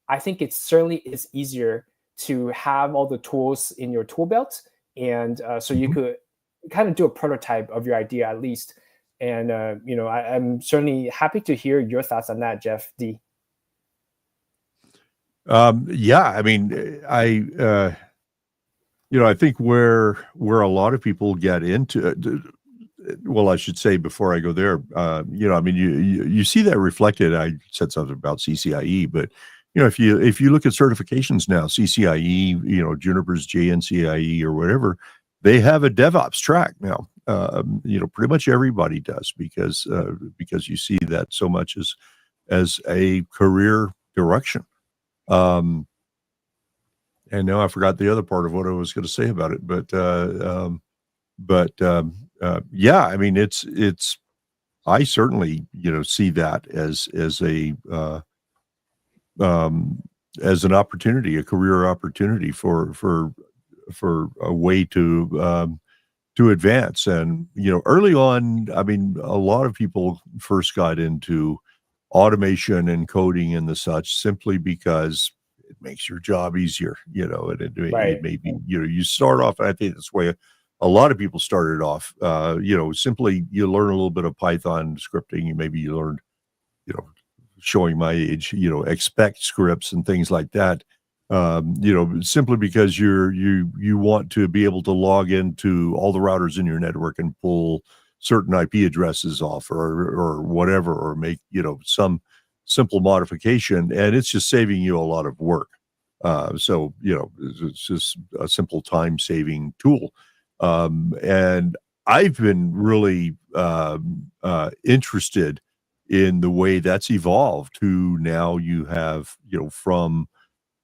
I think it certainly is easier to have all the tools in your tool belt, and so you could kind of do a prototype of your idea at least. And I'm certainly happy to hear your thoughts on that, Jeff D. Yeah, I mean, I think where a lot of people get into, well, I should say before I go there, I mean, you see that reflected. I said something about CCIE, but if you look at certifications now, CCIE, Juniper's JNCIE or whatever, they have a DevOps track now. Pretty much everybody does, because you see that so much as a career direction. And now I forgot the other part of what I was going to say about it, but yeah, I mean, it's I certainly see that as an opportunity, a career opportunity for a way to advance. And early on, I mean, a lot of people first got into automation and coding and the such simply because it makes your job easier, and it may be, you start off, and I think that's the way a lot of people started off, simply you learn a little bit of Python scripting, maybe you learned, showing my age, expect scripts and things like that, simply because you want to be able to log into all the routers in your network and pull certain IP addresses off or whatever, or make, some simple modification, and it's just saving you a lot of work. So, it's just a simple time saving tool. And I've been really interested in the way that's evolved to now you have, from,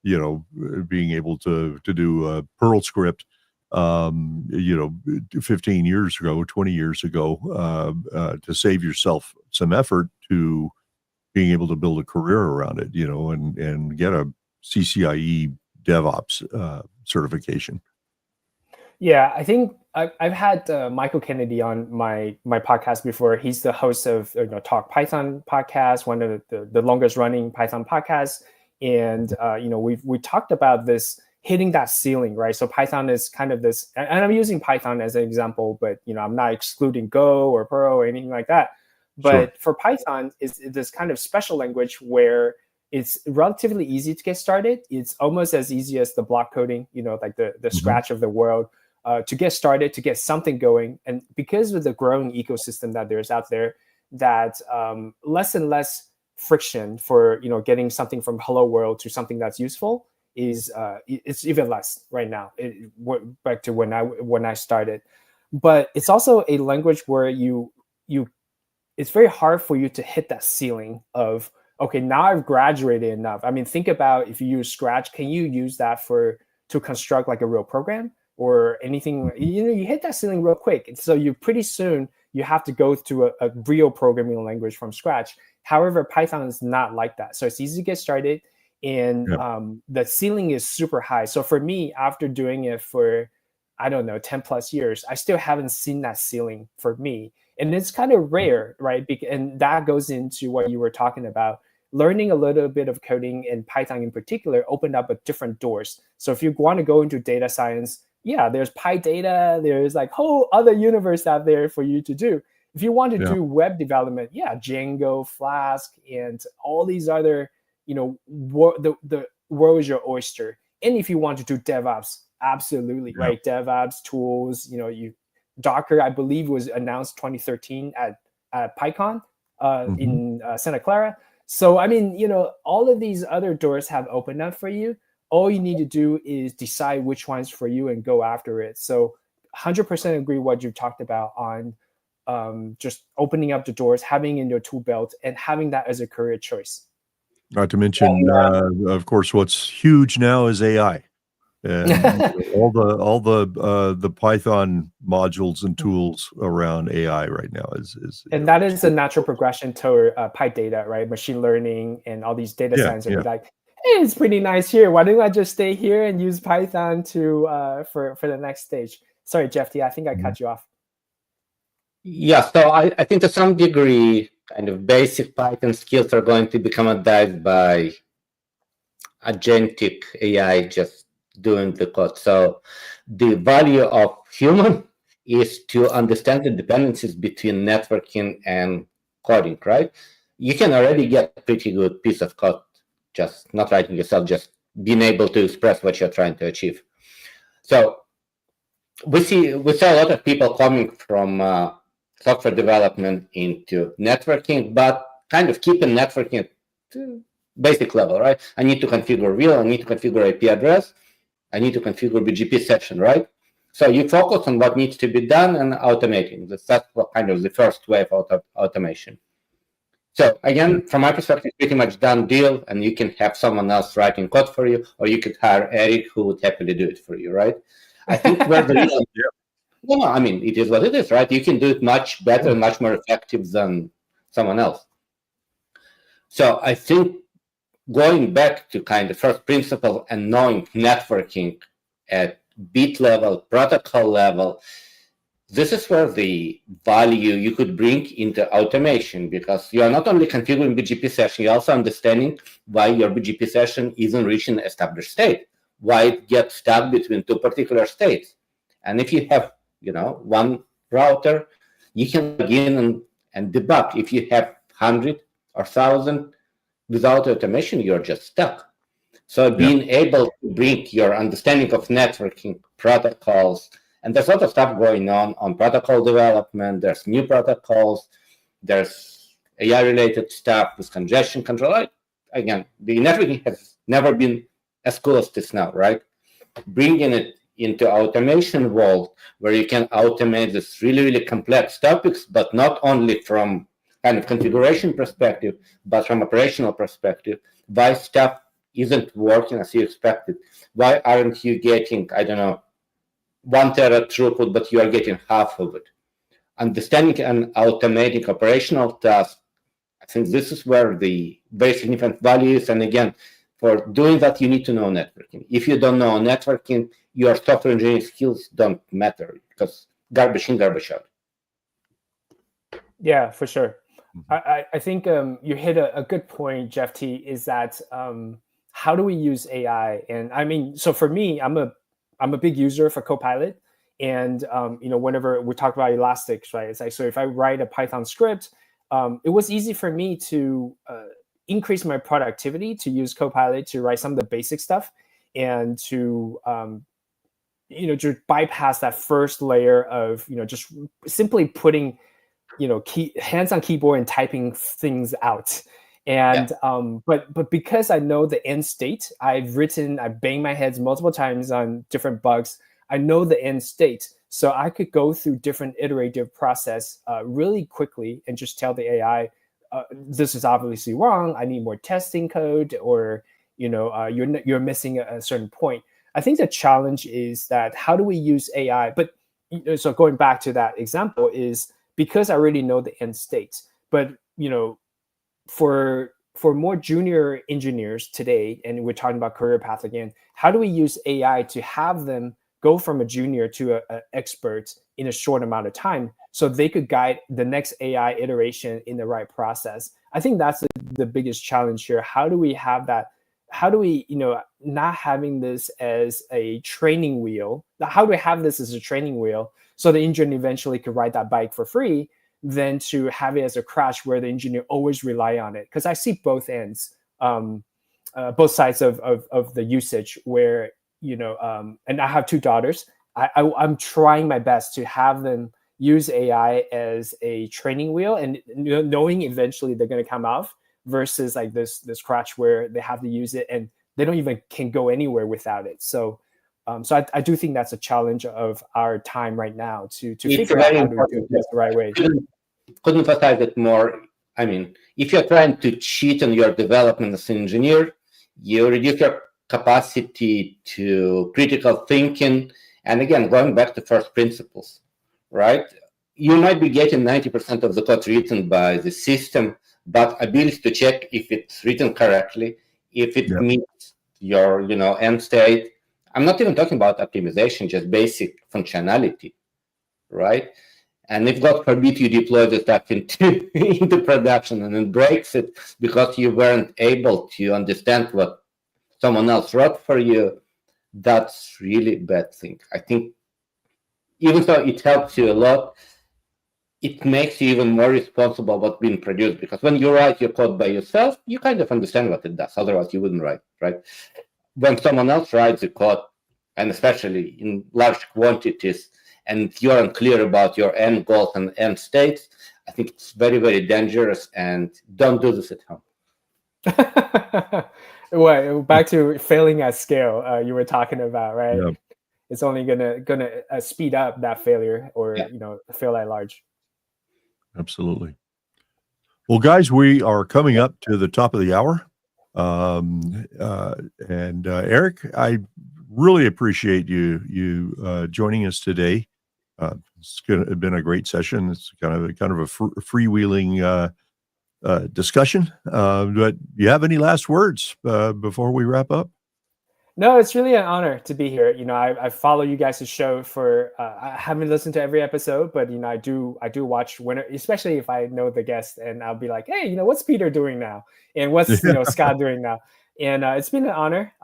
being able to do a Perl script you know, 15 years ago, 20 years ago, to save yourself some effort to being able to build a career around it, you know, and get a CCIE DevOps certification. Yeah, I think I've had Michael Kennedy on my podcast before. He's the host of Talk Python podcast, one of the longest running Python podcasts, and we talked about this hitting that ceiling, right? So Python is kind of this, and I'm using Python as an example, but I'm not excluding Go or Perl or anything like that. But Sure. for Python, it's this kind of special language where it's relatively easy to get started. It's almost as easy as the block coding, like the Scratch of the world. To get started, to get something going. And because of the growing ecosystem that there's out there, that less and less friction for getting something from hello world to something that's useful is it's even less right now. Back to when I started. But it's also a language where it's very hard for you to hit that ceiling of, okay, now I've graduated enough. I mean, think about if you use Scratch, can you use that to construct like a real program or anything? You hit that ceiling real quick. And so pretty soon you have to go through a real programming language from scratch. However, Python is not like that. So it's easy to get started, and the ceiling is super high. So for me, after doing it for, I don't know, 10 plus years, I still haven't seen that ceiling for me. And it's kind of rare, right? And that goes into what you were talking about. Learning a little bit of coding in Python in particular opened up different doors. So if you want to go into data science, there's PyData, there's like whole other universe out there for you to do. If you want to do web development, Django, Flask, and all these other, the world is your oyster. And if you want to do DevOps, absolutely, right? DevOps tools, Docker, I believe, was announced 2013 at PyCon in Santa Clara. So, I mean, all of these other doors have opened up for you. All you need to do is decide which one's for you and go after it. So 100% agree what you talked about on just opening up the doors, having in your tool belt, and having that as a career choice. Not to mention, of course, what's huge now is AI. And all the Python modules and tools around AI right now is and that is a natural progression toward PyData, right? Machine learning and all these data science are like, hey, it's pretty nice here. Why don't I just stay here and use Python for the next stage? Sorry, Jeff T, I think I cut you off. Yeah, so I think to some degree, kind of basic Python skills are going to be commoditized by agentic AI just doing the code. So the value of human is to understand the dependencies between networking and coding, right? You can already get a pretty good piece of code, just not writing yourself, just being able to express what you're trying to achieve. So we saw a lot of people coming from software development into networking, but kind of keeping networking to basic level, right? I need to configure wheel, I need to configure IP address, I need to configure BGP session, right? So you focus on what needs to be done and automating. That's what kind of the first wave of automation. So again, from my perspective, pretty much done deal, and you can have someone else writing code for you, or you could hire Eric, who would happily do it for you, right? I think where the real, no, I mean, it is what it is, right? You can do it much better and much more effective than someone else. So I think going back to kind of first principle and knowing networking at bit level, protocol level, this is where the value you could bring into automation, because you are not only configuring BGP session, you're also understanding why your BGP session isn't reaching established state, why it gets stuck between two particular states. And if you have, one router, you can log in and debug. If you have 100 or 1,000, without automation, you're just stuck. So being able to bring your understanding of networking protocols, and there's a lot of stuff going on protocol development, there's new protocols, there's AI-related stuff with congestion control. Again, the networking has never been as cool as this now, right? Bringing it into automation world where you can automate this really, really complex topics, but not only from kind of configuration perspective, but from operational perspective, why stuff isn't working as you expected. Why aren't you getting, I don't know, 1 tera throughput, but you are getting half of it. Understanding and automating operational tasks, I think this is where the very significant value is. And again, for doing that, you need to know networking. If you don't know networking, your software engineering skills don't matter, because garbage in, garbage out. Yeah, for sure. I think you hit a good point, Jeff T, is that how do we use AI? And I mean, so for me, I'm a big user for Copilot. And whenever we talk about elastics, right? It's like, so if I write a Python script, it was easy for me to increase my productivity to use Copilot to write some of the basic stuff and to just bypass that first layer of just simply putting hands on keyboard and typing things out. And but because I know the end state, I banged my heads multiple times on different bugs. I know the end state, so I could go through different iterative process really quickly and just tell the AI, this is obviously wrong. I need more testing code, or you're missing a certain point. I think the challenge is that how do we use AI? But so going back to that example is because I already know the end state. But for more junior engineers today, and we're talking about career path again, how do we use AI to have them go from a junior to an expert in a short amount of time so they could guide the next AI iteration in the right process? I think that's the biggest challenge here. How do we have that? How do we, not having this as a training wheel? How do we have this as a training wheel so the engineer eventually could ride that bike for free, than to have it as a crash where the engineer always rely on it? Because I see both ends, both sides of the usage where, and I have 2 daughters. I'm trying my best to have them use AI as a training wheel, and knowing eventually they're going to come off, versus like this crash where they have to use it and they don't even can go anywhere without it. So I do think that's a challenge of our time right now to figure out how to do this the right way. Couldn't emphasize it more. I mean, if you're trying to cheat on your development as an engineer, you reduce your capacity to critical thinking. And again, going back to first principles, right? You might be getting 90% of the code written by the system, but ability to check if it's written correctly, if it meets your end state. I'm not even talking about optimization, just basic functionality, right? And if God forbid you deploy the stuff into production and it breaks it because you weren't able to understand what someone else wrote for you, that's really a bad thing. I think even though it helps you a lot, it makes you even more responsible about what's being produced, because when you write your code by yourself, you kind of understand what it does. Otherwise, you wouldn't write, right? When someone else writes the code, and especially in large quantities, and you're unclear about your end goals and end states, I think it's very, very dangerous, and don't do this at home. Well, back to failing at scale, you were talking about, right? Yeah. It's only gonna speed up that failure, or fail at large. Absolutely. Well, guys, we are coming up to the top of the hour, and Eric, I really appreciate you joining us today. It's been a great session. It's kind of a freewheeling discussion. But do you have any last words before we wrap up? No, it's really an honor to be here. I follow you guys' show for. I haven't listened to every episode, but I do watch especially if I know the guest, and I'll be like, hey, what's Peter doing now, and what's Scott doing now, and it's been an honor.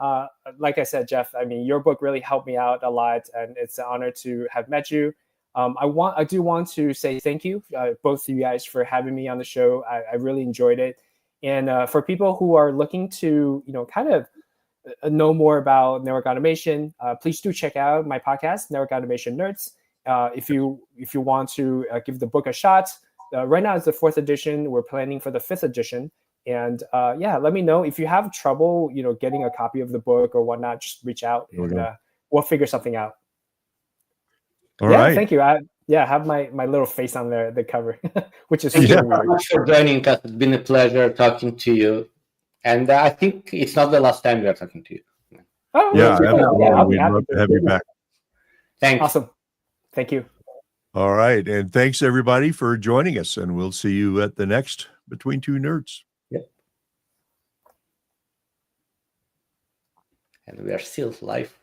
Like I said, Jeff, I mean, your book really helped me out a lot, and it's an honor to have met you. I do want to say thank you, both of you guys, for having me on the show. I really enjoyed it, and for people who are looking to kind of know more about network automation, please do check out my podcast, Network Automation Nerds. If you want to give the book a shot, right now it's the 4th edition. We're planning for the 5th edition, and let me know if you have trouble, getting a copy of the book or whatnot. Just reach out, and we'll figure something out. All right. Thank you. I have my little face on the cover, which is Thank you very much for joining us. It's been a pleasure talking to you. And I think it's not the last time we are talking to you. Oh, yeah, absolutely. We'd love to have you back. Thanks. Awesome. Thank you. All right. And thanks everybody for joining us. And we'll see you at the next Between Two Nerds. Yep. And we are still alive.